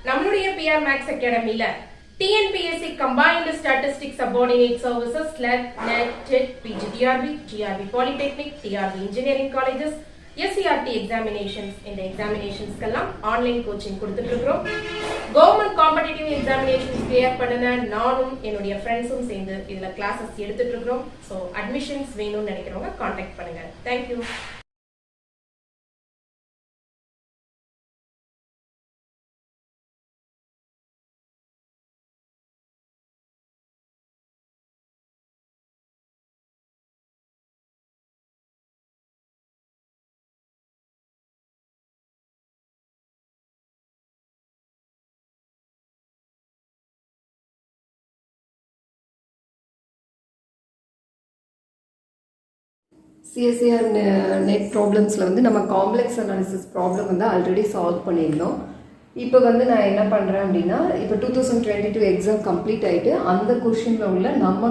நம்மளுடைய PR Max அகாடமில TNPSC Combined Statistics Subordinate Services NET, TET, PGTRB, GRB Polytechnic, TRB Engineering Colleges, SCRT examinations இந்த எக்ஸாமினேஷன்ஸ்க்கெல்லாம் online coaching கொடுத்துட்டு இருக்கிறோம். Government competitive examinations clear பண்ணுன நானும் என்னுடைய ஃப்ரெண்ட்ஸும் சேர்ந்து இதுல கிளாஸஸ் எடுத்துட்டு இருக்கிறோம். ஸோ அட்மிஷன்ஸ் வேணும்னு நினைக்கிறவங்க கான்டாக்ட் பண்ணுங்க. தேங்க்யூ. சிஎஸ்சிஆர் நெட் ப்ராப்ளம்ஸில் வந்து நம்ம காம்ப்ளெக்ஸ் அனாலிசிஸ் ப்ராப்ளம் வந்து ஆல்ரெடி சால்வ் பண்ணியிருந்தோம். இப்போ வந்து நான் என்ன பண்ணுறேன் அப்படின்னா, இப்போ 2022 எக்ஸாம் கம்ப்ளீட் ஆகிட்டு அந்த கொஷினில் உள்ள நம்ம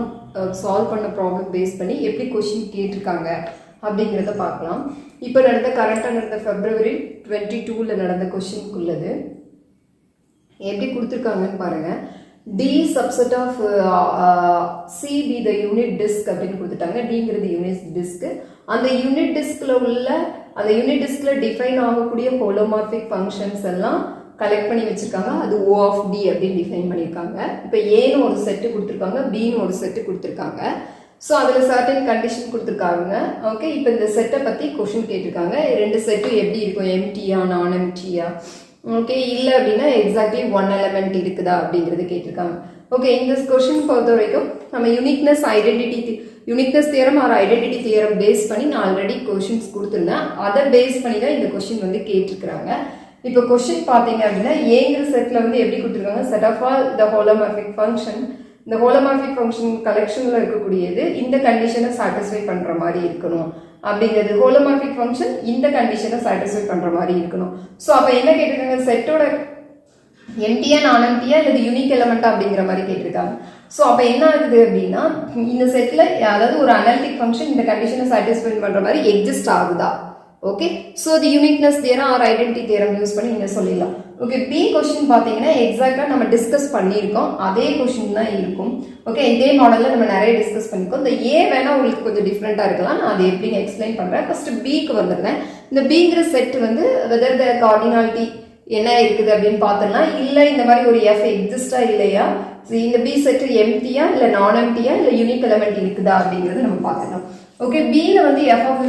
சால்வ் பண்ண ப்ராப்ளம் பேஸ் பண்ணி எப்படி கொஷின் கேட்டிருக்காங்க அப்படிங்கிறத பார்க்கலாம். இப்போ கரண்ட்டாக நடந்த February 22 நடந்த கொஷினுக்குள்ளது எப்படி கொடுத்துருக்காங்கன்னு பாருங்கள். D subset of C be the unit disk அப்படின்னு கொடுத்துட்டாங்க. Dங்கிறது யூனிட் டிஸ்க். அந்த யூனிட் டிஸ்கில் உள்ள அந்த யூனிட் டிஸ்கில் டிஃபைன் ஆகக்கூடிய ஹோலோமார்பிக் ஃபங்க்ஷன்ஸ் எல்லாம் கலெக்ட் பண்ணி வச்சுருக்காங்க. அது O of D அப்படின்னு டிஃபைன் பண்ணியிருக்காங்க. இப்போ ஏன்னு ஒரு செட்டு கொடுத்துருக்காங்க, பின்னு ஒரு செட்டு கொடுத்துருக்காங்க. ஸோ அதில் சர்டன் கண்டிஷன் கொடுத்துருக்காங்க. ஓகே, இப்போ இந்த செட்டை பற்றி கொஷின் கேட்டிருக்காங்க. ரெண்டு செட்டும் எப்படி இருக்கும், எம்டியா நான் எம்டியா, ஓகே, இல்லை அப்படின்னா எக்ஸாக்ட்லி ஒன் எலமெண்ட் இருக்குதா அப்படிங்கிறது கேட்டிருக்காங்க. ஓகே, இந்த கொஸ்டின் பொறுத்த வரைக்கும் நம்ம uniqueness theorem or identity theorem base பண்ணி நான் ஆல்ரெடி கொஷின்ஸ் கொடுத்துருந்தேன். அதை பேஸ் பண்ணி தான் இந்த கொஸ்டின் வந்து கேட்டிருக்கிறாங்க. இப்போ கொஸ்டின் பார்த்தீங்க அப்படின்னா ஏங்கிற செட்டில் வந்து எப்படி கொடுத்துருக்காங்க, set of all the holomorphic function. இந்த ஹோலோமார்பிக் ஃபங்க்ஷன் கலெக்ஷனில் இருக்கக்கூடியது இந்த கண்டிஷனை சாட்டிஸ்ஃபை பண்ணுற மாதிரி இருக்கணும் அப்படிங்கிறது. ஹோலோமார்பிக் ஃபங்க்ஷன் இந்த கண்டிஷனை சாட்டிஸ்ஃபை பண்ணுற மாதிரி இருக்கணும். ஸோ அப்போ என்ன கேட்டிருக்காங்க, செட்டோட எம்டியா நான் எம்டியா இல்லை யூனிக் எலமெண்டா அப்படிங்கிற மாதிரி கேட்டிருக்காங்க. ஸோ அப்போ என்ன ஆகுது அப்படின்னா, இந்த செட்டில் அதாவது ஒரு அனாலிட்டிக் ஃபங்க்ஷன் இந்த கண்டிஷனை சாட்டிஸ்ஃபை பண்ணுற மாதிரி எக்ஸிஸ்ட் ஆகுதா. Okay, so the uniqueness theorem or identity theorem use பண்ணி நீங்கள் சொல்லிடலாம். ஓகே, பி கொஸ்டின் பார்த்தீங்கன்னா எக்ஸாக்டாக நம்ம டிஸ்கஸ் பண்ணியிருக்கோம், அதே கொஸ்டின் தான் இருக்கும். ஓகே, இதே மாடலில் நம்ம நிறைய டிஸ்கஸ் பண்ணியிருக்கோம். இந்த ஏ வேணால் உங்களுக்கு கொஞ்சம் டிஃப்ரெண்ட்டாக இருக்கலாம், நான் அதை எப்படின்னு எக்ஸ்பிளைன் பண்ணுறேன். ஃபஸ்ட்டு பிக்கு வந்துடுறேன். இந்த பிங்கிற செட் வந்து வெதர் த கார்டினாலிட்டி என்ன இருக்குது அப்படின்னு பார்த்துடலாம். இல்லை இந்த மாதிரி ஒரு எஃப் எக்ஸிஸ்டா இல்லையா, இந்த பி செட்டு எம்டியா இல்லை நான் எம்டியா இல்லை யூனிக் எலமெண்ட் இருக்குதா அப்படிங்கிறது நம்ம பார்த்துக்கலாம். ஓகே, பியில் வந்து எஃப் ஆஃப்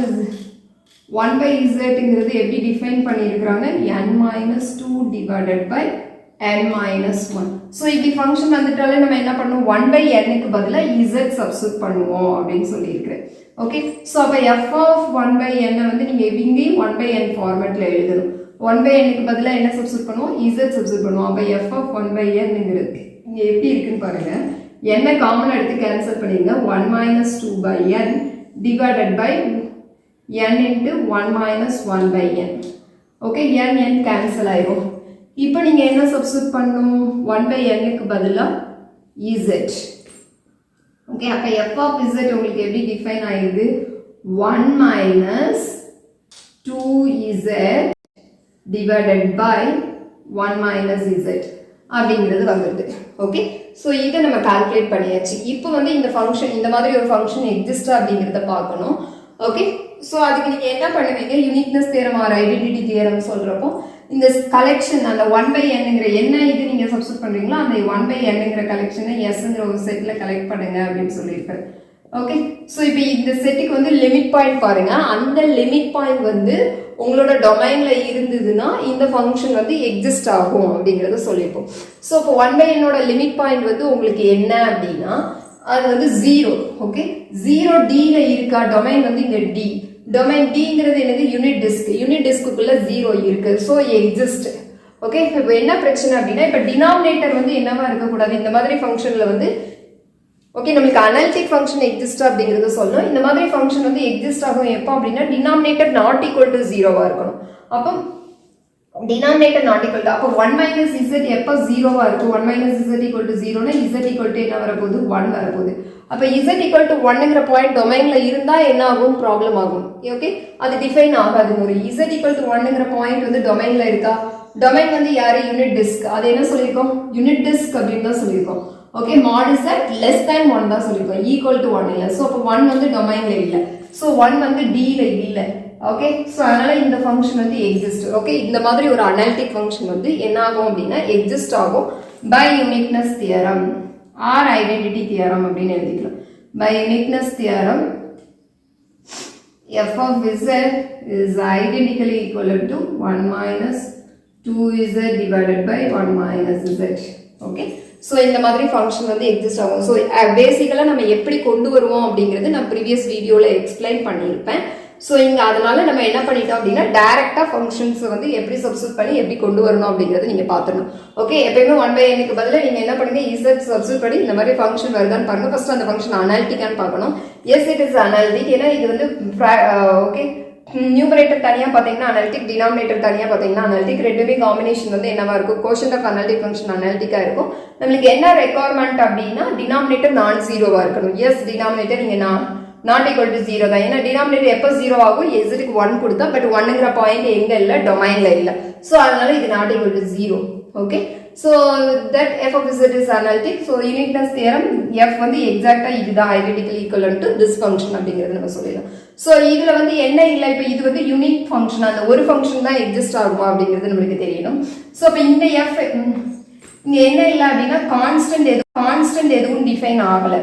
1/z எப்படி டிஃபைன் பண்ணியிருக்கிறாங்க, n-2 divided by n-1. So இப்படி ஃபங்க்ஷன் வந்துட்டாலே நம்ம என்ன பண்ணுவோம், 1/n பதிலாக z சப்ஸ்டிட் பண்ணுவோம் அப்படின்னு சொல்லியிருக்கிறேன். ஓகே, ஸோ அப்போ f of 1/n வந்து நீங்கள் இங்கேயும் 1/n ஃபார்மேட்டில் எழுதணும். 1/n பதிலாக என்ன சப்ஸ்டிட் பண்ணுவோம், z சப்ஸ்டிட் பண்ணுவோம். அப்போ f of 1/n இங்கே எப்படி இருக்குன்னு பாருங்க. n காமன் எடுத்து கேன்சல் பண்ணிடுங்க. 1-2/n divided by n into 1 minus 1/n. Okay, n cancel ஆயிரும். இப்போ நீங்கள் என்ன சப்ஸ்டிட் பண்ணணும், 1/n பதிலாக z. ஓகே, அப்போ f of z உங்களுக்கு எப்படி டிஃபைன் ஆயிடுது, 1 minus 2z divided by 1 minus z அப்படிங்கிறது வந்துடுது. ஓகே, ஸோ இதை நம்ம கால்குலேட் பண்ணியாச்சு. இப்போ வந்து இந்த ஃபங்க்ஷன் இந்த மாதிரி ஒரு ஃபங்க்ஷன் எக்ஸிஸ்டா அப்படிங்கிறத பார்க்கணும். ஓகே, ஸோ அதுக்கு நீங்கள் என்ன பண்ணுவீங்க, uniqueness theorem or identity theorem சொல்கிறப்போ இந்த கலெக்ஷன் அந்த 1/nங்கிற என்ன இது நீங்கள் சப்ஸ்டிட் பண்ணுறீங்களோ அந்த 1/nங்கிற கலெக்ஷனை எஸ்ங்கிற ஒரு செட்டில் கலெக்ட் பண்ணுங்க அப்படின்னு சொல்லியிருக்காரு. ஓகே, ஸோ இப்போ இந்த செட்டுக்கு வந்து லிமிட் பாயிண்ட் பாருங்க. அந்த லிமிட் பாயிண்ட் வந்து உங்களோட டொமைனில் இருந்ததுன்னா இந்த ஃபங்க்ஷன் வந்து எக்ஸிஸ்ட் ஆகும் அப்படிங்கிறத சொல்லியிருப்போம். ஸோ இப்போ 1/nோட லிமிட் பாயிண்ட் வந்து உங்களுக்கு என்ன அப்படின்னா அது வந்து 0. ஓகே, 0 D-ல இருக்கா, டொமைன் வந்து இங்கே D. டொமைன் Dங்கிறது என்னது, யூனிட் டிஸ்க். யூனிட் டிஸ்க்குள்ள 0 இருக்கு, ஸோ எக்ஸிஸ்ட். ஓகே, இப்போ என்ன பிரச்சனை அப்படின்னா, இப்போ டினாமினேட்டர் வந்து என்னவா இருக்கக்கூடாது இந்த மாதிரி ஃபங்க்ஷனில் வந்து. ஓகே, நம்மளுக்கு அனாலிட்டிக் ஃபங்க்ஷன் எக்ஸிஸ்ட் அப்படிங்கிறது சொல்லணும். இந்த மாதிரி ஃபங்க்ஷன் வந்து எக்ஸிஸ்ட் ஆகும் எப்போ அப்படின்னா டினாமினேட்டர் நாட் ஈக்குவல் டு 0-வா இருக்கணும். அப்போ டினாமினேட்டர் நாட் ஈக்குவல் டு, அப்போ 1 minus z எப்போ 0-வா இருக்கும், 1 minus z equal to 0னா z equal to என்ன வரப்போகுது, 1 வரப்போகுது. அப்போ z equal to 1ங்கிற பாயிண்ட் டொமைன்ல இருந்தா என்ன ஆகும், ப்ராப்ளம் ஆகும். ஓகே, அது டிஃபைன் ஆகாது. ஒரு z equal to 1ங்கிற பாயிண்ட் வந்து டொமைன்ல இருக்கா, டொமைன் வந்து யாரு யூனிட் டிஸ்க், அது என்ன சொல்லியிருக்கோம் யூனிட் டிஸ்க் அப்படின்னு தான் சொல்லியிருக்கோம். Okay, mod is at less than 1 தான் சொல்லியிருக்கோம், equal to 1 இல்லை. ஸோ அப்போ 1 வந்து டொமைன்ல இல்லை, ஸோ 1 வந்து D-ல இல்லை. ஓகே, ஸோ அதனால இந்த ஃபங்க்ஷன் வந்து எக்ஸிஸ்ட். ஓகே, இந்த மாதிரி ஒரு அனாலிட்டிக் ஃபங்க்ஷன் வந்து என்ன ஆகும் அப்படின்னா எக்ஸிஸ்ட் ஆகும் by uniqueness theorem or identity theorem அப்படின்னு எழுதிக்கலாம். By uniqueness theorem f of z is identically equivalent to 1 minus 2z divided by 1 minus z. Okay, so இந்த மாதிரி ஃபங்க்ஷன் வந்து எக்ஸிஸ்ட் ஆகும். ஸோ பேசிக்கலாக நம்ம எப்படி கொண்டு வருவோம் அப்படிங்கிறது நான் ப்ரீவியஸ் வீடியோவில் எக்ஸ்பிளைன் பண்ணியிருப்பேன். ஸோ இங்கே அதனால நம்ம என்ன பண்ணிட்டோம் அப்படின்னா டைரக்டாக ஃபங்க்ஷன்ஸ் வந்து எப்படி சப்ஸ்டியூட் பண்ணி எப்படி கொண்டு வரணும் அப்படிங்கிறது நீங்கள் பார்த்துக்கணும். ஓகே, எப்பயுமே 1/nக்கு பதிலாக நீங்கள் என்ன பண்ணுங்க, இசட் சப்ஸ்டியூட் பண்ணி இந்த மாதிரி ஃபங்க்ஷன் வருதான்னு பாருங்க. ஃபர்ஸ்ட் அந்த ஃபங்க்ஷன் அனாலிட்டிக்கான்னு பார்க்கணும். எஸ் இட் இஸ் அனாலிட்டிக், ஏன்னா இது வந்து ஓகே நியூமரேட்டர் தனியாக பார்த்தீங்கன்னா அனாலிட்டிக், டினாமினேட்டர் தனியாக பார்த்தீங்கன்னா அனாலிட்டிக், ரெண்டுமே காம்பினேஷன் வந்து என்னவா இருக்கும், கோஷன்ட் ஆஃப் அனாலிட்டிக் ஃபங்க்ஷன் அனாலிட்டிக்காக இருக்கும். நம்மளுக்கு என்ன ரெக்குவயர்மெண்ட் அப்படின்னா டினாமினேட்டர் நான் ஜீரோவாக இருக்கணும். எஸ் டினாமினேட்டர் நீங்கள் நாட் ஈக்குவல் டு 0 தான், ஏன்னா டினாமினேட்டர் எப்போ 0 ஆகும், எஸ்க்கு 1 கொடுத்தா, பட் 1ங்கிற பாயிண்ட் எங்க இல்லை, டொமைன்ல இல்லை. ஸோ அதனால இது not equal to 0. Okay, so that f of z is analytic. So uniqueness theorem f வந்து எக்ஸாக்டா இதுதான் identically equal to this function அப்படிங்கிறது நம்ம சொல்லிடலாம். ஸோ இதுல வந்து என்ன இல்லை, இப்போ இது வந்து யூனிக் ஃபங்க்ஷன், அந்த ஒரு ஃபங்க்ஷன் தான் எக்ஸிஸ்ட் ஆகுமா அப்படிங்கிறது நம்மளுக்கு தெரியணும். ஸோ இப்போ இந்த எஃப் இங்க என்ன இல்லை அப்படின்னா கான்ஸ்டன்ட் எதுவும் டிஃபைன் ஆகலை.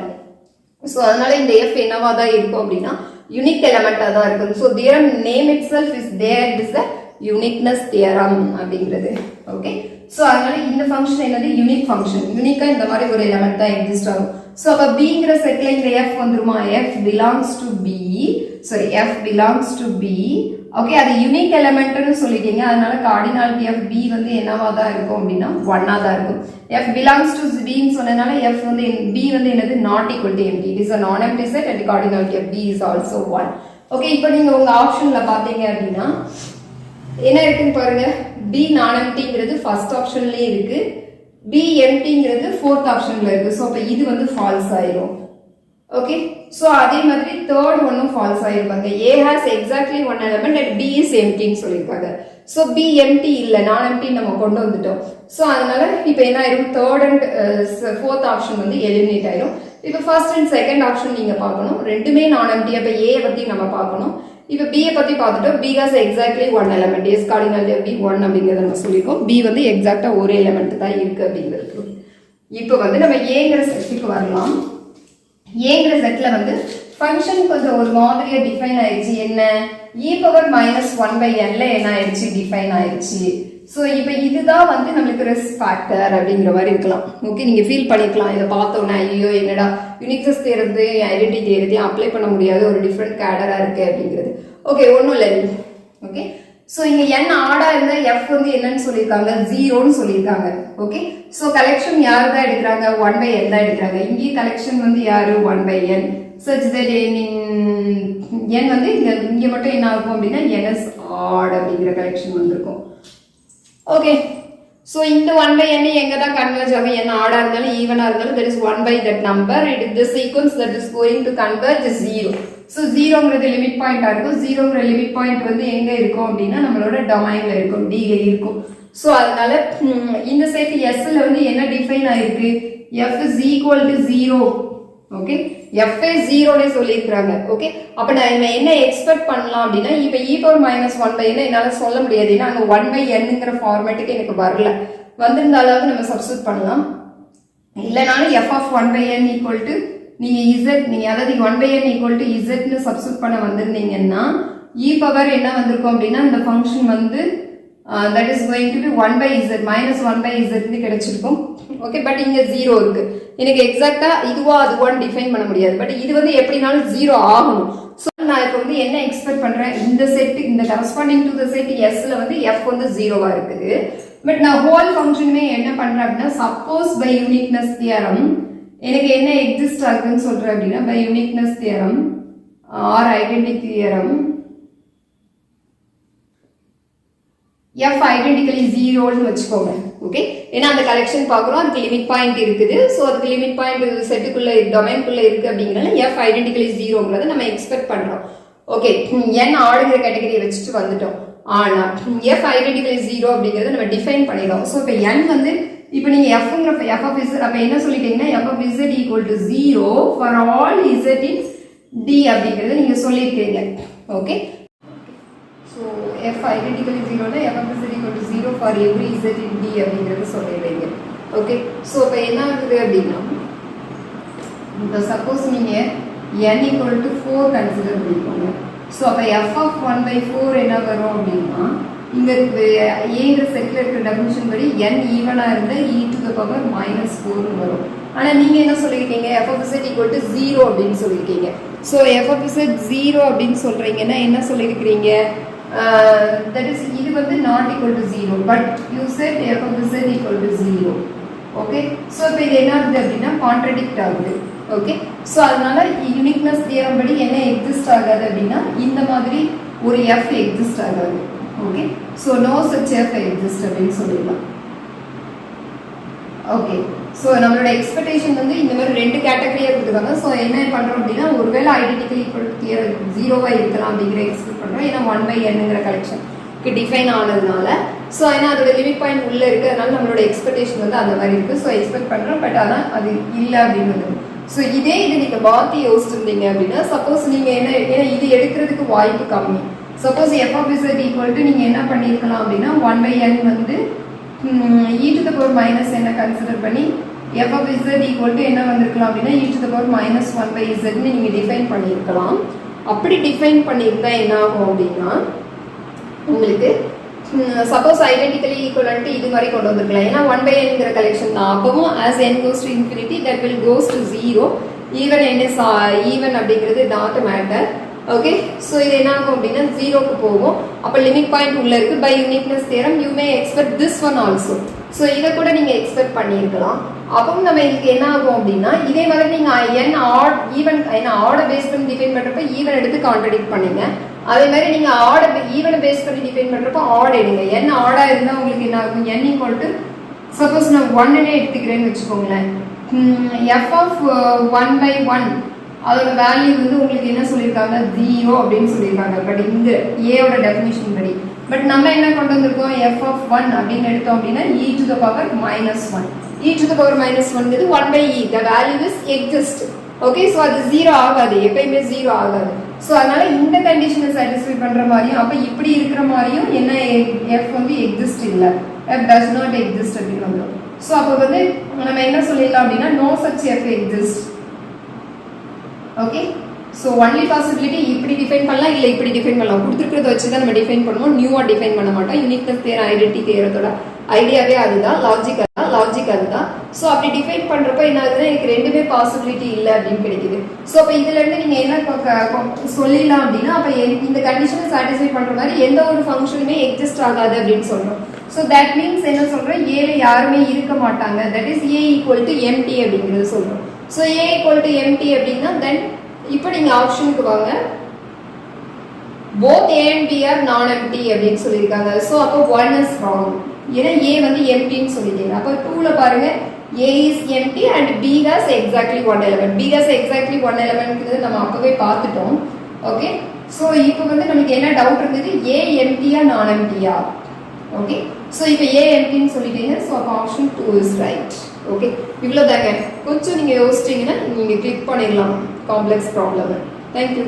ஸோ அதனால இந்த எஃப் என்னவா தான் இருக்கும் அப்படின்னா யூனிக் எலமெண்டா தான் இருக்கும். So theorem name itself is there, it is the uniqueness theorem அப்படிங்கிறது. ஓகே, ஸோ அதனால இந்த ஃபங்க்ஷன் என்னது யூனிக் ஃபங்க்ஷன், யூனிக்கா இந்த மாதிரி ஒரு எலமெண்ட் தான் எக்ஸிஸ்ட் ஆகும். ஸோ அப்போ பிங்கிற செட்ல இந்த எஃப் வந்துருமா, f belongs to b, sorry f belongs to b. Okay, அது யூனிக் எலமெண்ட்னு சொல்லிட்டீங்க, அதனால கார்டினாலிட்டி ஆஃப் பி வந்து என்னவா தான் இருக்கும் அப்படின்னா 1ஆ தான் இருக்கும். f belongs to b ன்னு சொன்னனால f வந்து b வந்து என்னது not equal to empty, it is a non empty set and cardinality of b is also 1. Okay, இப்போ நீங்க உங்க ஆப்ஷன்ல பாத்தீங்க அப்படின்னா என்ன இருக்குன்னு பாருங்க, b non emptyங்கிறது ஃபர்ஸ்ட் ஆப்ஷன்லயே இருக்கு, b emptyங்கிறது ஃபோர்த் ஆப்ஷன்ல இருக்கு. சோ அப்ப இது வந்து ஃபால்ஸ் ஆயிரும். ஓகே, சோ அதே மாதிரி தேர்ட் ஒன்னும் falls ஆயிருப்பாங்க. a has exactly one element and b is empty ன்னு சொல்லிருக்காங்க. சோ b empty இல்ல, நான் empty நம்ம கொண்டு வந்துட்டோம். சோ அதனால இப்போ என்ன ஆயிரும், தேர்ட் அண்ட் ஃபோர்த் ஆப்ஷன் வந்து எலிமினேட் ஆயிரும். இப்போ ஃபர்ஸ்ட் அண்ட் செகண்ட் ஆப்ஷன் நீங்க பார்க்கணும், ரெண்டுமே நான் empty. அப்ப a பத்தி நம்ம பார்க்கணும். இப்போ b பத்தி பார்த்துட்டோம், b has exactly one element, is cardinality of b 1 அப்படிங்கறத நம்ம சொல்லிருக்கோம். b வந்து எக்ஸாக்ட்டா ஒரு எலிமெண்ட் தான் இருக்கு அப்படிங்கிறது. இப்போ வந்து நம்ம a-ங்கற செட்டுக்கு வரலாம். ஏங்கிற செட்ல வந்து ஃபங்க்ஷன் கொஞ்சம் ஒரு மாதிரியா டிஃபைன் ஆயிடுச்சு. என்ன, e பவர் மைனஸ் 1/nல என்ன ஆயிடுச்சு, டிஃபைன் ஆயிடுச்சு. ஸோ இப்போ இதுதான் வந்து நம்மளுக்கு ரிஸ்க் ஃபேக்டர் அப்படிங்கிற மாதிரி இருக்கலாம். ஓகே, நீங்க ஃபீல் பண்ணிக்கலாம் இதை பார்த்தோன்னா, ஐயோ என்னடா யூனிக்னஸ் தேர்ந்து ஐடென்டிட்டி தேர்த்தையும் அப்ளை பண்ண முடியாது, ஒரு டிஃப்ரெண்ட் கேடரா இருக்கு அப்படிங்கிறது. ஓகே, ஒன்றும் இல்லை. ஓகே, ஸோ இங்க n ஆடா இருந்தா f வந்து என்னன்னு சொல்லியிருக்காங்க, 0ன்னு சொல்லியிருக்காங்க. ஓகே, ஸோ கலெக்ஷன் யாரு தான் எடுக்கிறாங்க, 1/n தான் எடுக்கிறாங்க. இங்கேயும் கலெக்ஷன் வந்து யாரு, 1/n. such that n வந்து இங்க மட்டும் என்ன ஆகும் அப்படின்னா ns odd அப்படிங்கிற கலெக்ஷன் வந்திருக்கும். ஓகே, ஸோ இந்த 1/n எங்க தான் கன்வர்ஜ் ஆகும், n ஆடா இருந்தாலும் ஈவனா இருந்தாலும் that is 1/that number, it is the sequence that is going to converge is 0. So 0ங்கிறது லிமிட் பாயிண்டா இருக்கும். 0ங்கிற லிமிட் பாயிண்ட் வந்து எங்க இருக்கும் அப்படின்னா நம்மளோட டொமைன்ல இருக்கும், D-ல இருக்கும். ஸோ அதனால இந்த செட் S-ல வந்து என்ன டிஃபைன் ஆயிருக்கு, f is equal to 0. Okay, f is 0னே சொல்லியிருக்காங்க. ஓகே, அப்ப நான் என்ன எக்ஸ்பெக்ட் பண்ணலாம் அப்படின்னா, இப்போ e பவர் மைனஸ் 1/n என்னால சொல்ல முடியாது, ஏன்னா அங்க 1/nங்கிற ஃபார்மேட்டுக்கு எனக்கு வரல. வந்திருந்தாலும் நம்ம சப்ஸ்டிட் பண்ணலாம், இல்லைனாலும் f of 1/n equal to நீங்க z, நீங்க அதாவது 1/n equal to z ன்னு சப்ஸ்டிட் பண்ண வந்திருந்தீங்கன்னா e பவர் என்ன வந்திருக்கும் அப்படின்னா இந்த ஃபங்க்ஷன் வந்து that is going to be 1/z minus 1/z ன்னு கிடைச்சிருக்கும். ஓகே, பட் இங்க 0 இருக்கு, எனக்கு எக்ஸாக்ட்டா இதுவா அதுவான்னு டிஃபைன் பண்ண முடியாது. பட் இது வந்து எப்படினாலும் 0 ஆகணும். ஸோ நான் இப்போ வந்து என்ன எக்ஸ்பெக்ட் பண்றேன், இந்த செட் இந்த கரஸ்பாண்டிங் டு த செட் S-ல வந்து f வந்து 0வா இருக்குது. பட் நான் ஹோல் ஃபங்க்ஷனுமே என்ன பண்றேன் அப்படின்னா, சப்போஸ் பை யூனிக்னஸ் தியரம் எனக்கு என்ன எக்ஸிஸ்ட் ஆகுதுன்னு சொல்றேன் அப்படின்னா, by uniqueness theorem or identity theorem f identically 0ன்னு வச்சுக்கோங்க. ஓகே, ஏன்னா அந்த கலெக்ஷன் பார்க்குறோம், அதுக்கு லிமிட் பாயிண்ட் இருக்குது. ஸோ அதுக்கு லிமிட் பாயிண்ட் செட்டுக்குள்ள டொமைனுக்குள்ள இருக்கு அப்படிங்கிறனால f ஐடென்டிக்கலி 0ங்கிறத நம்ம எக்ஸ்பெக்ட் பண்றோம். ஓகே, n ஆடுங்கிற கேட்டகரியை வச்சுட்டு வந்துட்டோம். ஆனால் எஃப் ஐடென்டிக்கலி 0 அப்படிங்கிறத நம்ம டிஃபைன் பண்ணிடலாம். ஸோ இப்போ n வந்து இப்போ நீங்கள் எஃப்ங்கிற எஃப் ஆஃப் இசட் அப்போ என்ன சொல்லிட்டீங்கன்னா f of z equal to 0 for all z in D அப்படிங்கிறத நீங்கள் சொல்லியிருக்கீங்க. ஓகே, ஸோ எஃப் ஐடென்டிக்கலி 0னா f of z equal to 0 for every z in D அப்படிங்கிறத சொல்லிடுறீங்க. ஓகே, ஸோ இப்போ என்ன ஆகுது அப்படின்னா இப்போ சப்போஸ் நீங்கள் n ஈக்குவல் டு 4 கன்சிடர் பண்ணிக்கோங்க. ஸோ அப்போ எஃப் ஆஃப் 1/4 என்ன வரும் அப்படின்னா இங்கே ஏங்கிற செட்டில் இருக்கிற டெஃபினிஷன் படி n ஈவனாக இருந்தால் e to the power -4 வரும். ஆனால் நீங்கள் என்ன சொல்லியிருக்கீங்க f of z equal to 0 அப்படின்னு சொல்லியிருக்கீங்க. ஸோ எஃப் ஆஃப் இசட் 0 அப்படின்னு சொல்கிறீங்கன்னா என்ன சொல்லியிருக்கிறீங்க, தட் இஸ் இது வந்து not equal to 0 but you set f of z equal to 0. Okay, so இப்போ இது என்ன ஆகுது அப்படின்னா கான்ட்ரடிக்ட் ஆகுது. ஓகே, ஸோ அதனால யூனிக்னஸ் தியரம் படி என்ன எக்ஸிஸ்ட் ஆகாது அப்படின்னா இந்த மாதிரி ஒரு எஃப் எக்ஸிஸ்ட் ஆகாது. Okay, so no such f exist அப்படின்னு சொல்லிடலாம். ஓகே, ஸோ நம்மளோட எக்ஸ்பெக்டேஷன் வந்து இந்த மாதிரி 2 கேட்டகரியாக கொடுத்துருக்காங்க. ஸோ என்ன பண்ணுறோம் அப்படின்னா ஒருவேளை ஐடென்டிக்கல் ஈக்குவல் தியரம் 0வாக இருக்கலாம் அப்படிங்கிற எக்ஸ்பெக்ட் பண்ணுறோம். ஏன்னா 1/nங்கிற கலெக்ஷனுக்கு டிஃபைன் ஆனதுனால ஸோ ஏன்னா அதோட லிமிட் பாயிண்ட் உள்ளே இருக்குது, அதனால நம்மளோட எக்ஸ்பெக்டேஷன் வந்து அந்த மாதிரி இருக்குது. ஸோ எக்ஸ்பெக்ட் பண்ணுறோம், பட் ஆனால் அது இல்லை அப்படின்னு வந்து. ஸோ இதே இது நீங்கள் மாற்றி யோசிச்சிருந்தீங்க அப்படின்னா சப்போஸ் நீங்கள் என்ன ஏன்னா இது எடுக்கிறதுக்கு வாய்ப்பு கம்மி. Suppose f of z equal to நீங்கள் என்ன பண்ணியிருக்கலாம் அப்படின்னா 1/n வந்து e to the power - என்ன கன்சிடர் பண்ணி f of z equal to என்ன வந்திருக்கலாம் அப்படின்னா e to the power -1/zன்னு நீங்கள் டிஃபைன் பண்ணியிருக்கலாம். அப்படி டிஃபைன் பண்ணியிருந்தா என்ன ஆகும் அப்படின்னா உங்களுக்கு சப்போஸ் ஐடென்டிக்கலி ஈக்குவலன்ட் இது மாதிரி கொண்டு வந்துருக்கலாம். ஏன்னா 1/nங்கிற கலெக்ஷன் தான். அப்பவும் as n goes to infinity that will goes to 0 even n is even அப்படிங்கிறது not matter. ஓகே, ஸோ இது என்ன ஆகும் அப்படின்னா 0க்கு போகும். அப்போ லிமிட் பாயிண்ட் உள்ள இருக்கு. By uniqueness theorem you may expect this one also. So இதை கூட நீங்கள் எக்ஸ்பெக்ட் பண்ணியிருக்கலாம். அப்பவும் நம்ம இதுக்கு என்ன ஆகும் அப்படின்னா இதே மாதிரி நீங்கள் n ஆட் ஈவன் ஏன்னா ஆடை பேஸ் பண்ணி டிஃபைன் பண்ணுறப்ப ஈவன் எடுத்து கான்ட்ரடிக்ட் பண்ணுங்க. அதே மாதிரி நீங்கள் ஆடை ஈவனை பேஸ் பண்ணி டிஃபைன் பண்ணுறப்ப ஆட் எடுங்க. n ஆடாக இருந்தால் உங்களுக்கு என்ன ஆகும், n ஈக்குவல் டு சப்போஸ் நான் 1னே எடுத்துக்கிறேன்னு வச்சுக்கோங்களேன். எஃப் ஆஃப் 1/1 அதோட வேல்யூ வந்து உங்களுக்கு என்ன சொல்லியிருக்காங்க 0 அப்படின்னு சொல்லியிருக்காங்க. பட் இந்த ஏயோட டெஃபினிஷன் படி பட் நம்ம என்ன கொண்டு வந்திருக்கோம் எஃப் ஆஃப் 1 அப்படின்னு எடுத்தோம் அப்படின்னா e to the power -1. e to the power -1 1/e the value is exist. Okay, so அது 0 ஆகாது, எப்பயுமே 0 ஆகாது. ஸோ அதனால இந்த கண்டிஷனை சாட்டிஸ்ஃபை பண்ற மாதிரியும் அப்போ இப்படி இருக்கிற மாதிரியும் என்ன எஃப் வந்து எக்ஸிஸ்ட் இல்லை, எஃப் டஸ் நாட் எக்ஸிஸ்ட் அப்படின்னு வந்துடும். ஸோ அப்போ வந்து நம்ம என்ன சொல்லிடலாம் அப்படின்னா no such f exist. Okay, so only possibility இப்படி டிஃபைன் பண்ணலாம், இல்லை இப்படி டிஃபைன் பண்ணலாம். கொடுத்துருக்கிறத வச்சு தான் நம்ம டிஃபைன் பண்ணுவோம், நியூவாக டிஃபைன் பண்ண மாட்டோம். யூனிக்னஸ் தியரம் ஐடென்டிட்டி தியரத்தோட ஐடியாவே அதுதான், லாஜிக் அதுதான். ஸோ அப்படி டிஃபைன் பண்ணுறப்ப என்ன ஆகுதுன்னா எனக்கு 2மே பாசிபிலிட்டி இல்லை அப்படின்னு கிடைக்குது. ஸோ அப்போ இதுலேருந்து நீங்கள் என்ன சொல்லிடலாம் அப்படின்னா அப்போ இந்த கண்டிஷனை சாட்டிஸ்ஃபை பண்ணுற மாதிரி எந்த ஒரு ஃபங்க்ஷனுமே எக்ஸிஸ்ட் ஆகாது அப்படின்னு சொல்கிறோம். ஸோ தட் மீன்ஸ் என்ன சொல்கிறோம், ஏல யாருமே இருக்க மாட்டாங்க. That is A equal to empty அப்படிங்கிறது சொல்கிறோம். So A equal to empty அப்படின்னா தென் இப்போ நீங்கள் ஆப்ஷனுக்கு வாங்க. both a and b are non-empty அப்படின்னு சொல்லியிருக்காங்க. ஸோ அப்போ 1 is wrong. ஏன்னா a வந்து எம்டின்னு சொல்லிட்டீங்க. அப்போ 2ல பாருங்க a is empty and b has exactly 1 element. b has exactly 1 element நம்ம அப்பவே பார்த்துட்டோம். ஓகே, ஸோ இப்போ வந்து நமக்கு என்ன டவுட் இருந்தது, a எம்டியா நான் எம்டியா. ஓகே, ஸோ இப்போ a எம்டின்னு சொல்லிட்டீங்க. ஸோ அப்போ ஆப்ஷன் 2 is right. ஓகே, இவ்வளோதாங்க. கொஞ்சம் நீங்கள் யோசிச்சிங்கன்னா நீங்கள் கிளிக் பண்ணிடலாம் காம்ப்ளெக்ஸ் ப்ராப்ளம். தேங்க்யூ.